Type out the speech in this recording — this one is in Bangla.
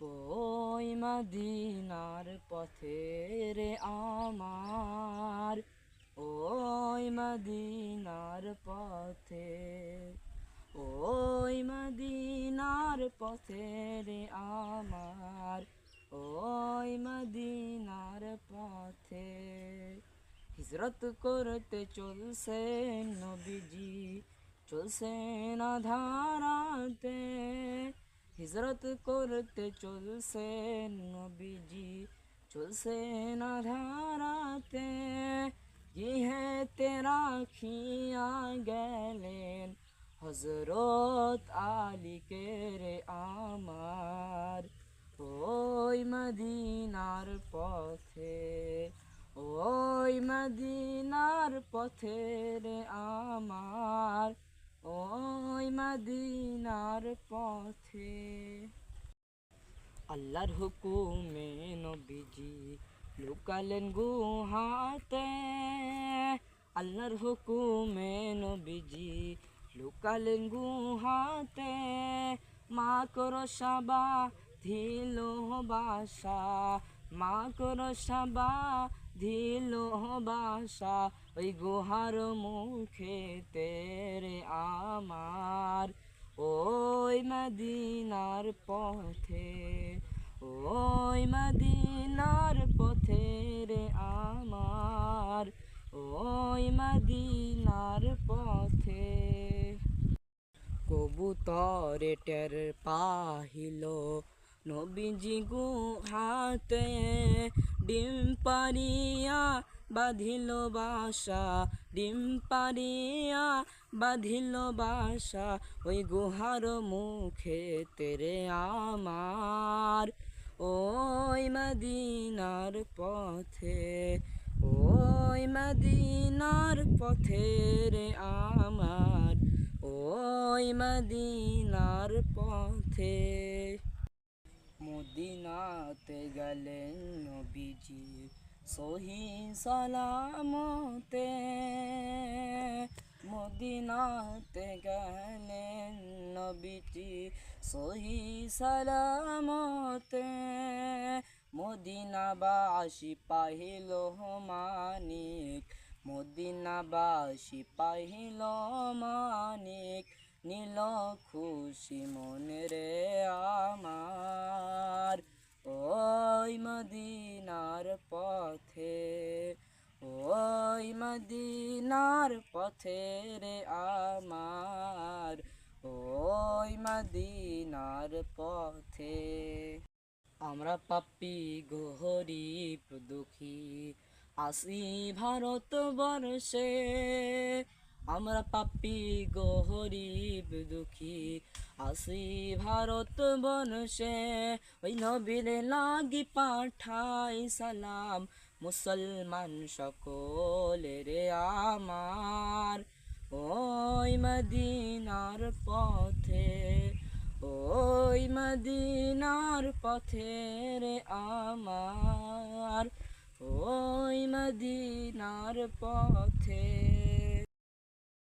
ওই মদিনার পথে রে আমার, ওই মদিনার পথে, ওই মদিনার পথে রে আমার, ওই মদিনার পথে। হিজরত করতে চলছেন নবীজি, চলছেন আধারাতে। হিজরত করতে চলছেন নবীজি, চলছেন আধারাতে। জিহেতে রাখিয়া গেলেন হযরত আলীকে রে আমার, ওই মদিনার পথে, ওই মদিনার পথে রে আমার, ওই মদিনার পথে। আল্লাহর হুকুমে নবীজি লুকালেন গুহাতে, আল্লাহর হুকুমে নবীজি লুকালেন গুহাতে। মাকড়সা বাঁধিল বাসা, মাকড়সা বাঁধিল বাসা, ওই গুহার মুখে তেরে আমার, ওই মদিনার পথে, ওই মদিনার পথে রে আমার, ওই মদিনার পথে। কবুতরে টের পাহিল নবীজি গুহাতে, ডিম পারিয়া বাঁধিল বাসা, ডিম পারিয়া বাঁধিল বাসা, ওই গুহার মুখে তেরে আমার, ওই মদিনার পথে, ওই মদিনার পথে রে আমার, ওই মদিনার পথে। মদিনাতে গেলেন নবীজি সহি সালামতে, মদিনাতে গেলেন নবীজি সহি সালামতে। মদিনাবাসী পাহিল মানিক, মদিনাবাসী পাহিল মানিক, নীল খুশি মনে রে আমার, ওই মদিনার পথে, ওই মদিনার পথে রে আমার, ওই মদিনার পথে। আমরা পাপী গরিব দুঃখী আসি ভারতবর্ষে, আমরা পাপী গরিব দুঃখী আসি ভারতবর্ষে। ওই নবীর লাগি পাঠাই সালাম মুসলমান সকলের আমার, ওই মদিনার পথে, ওই মদিনার পথে রে আমার, ওই মদিনার পথে।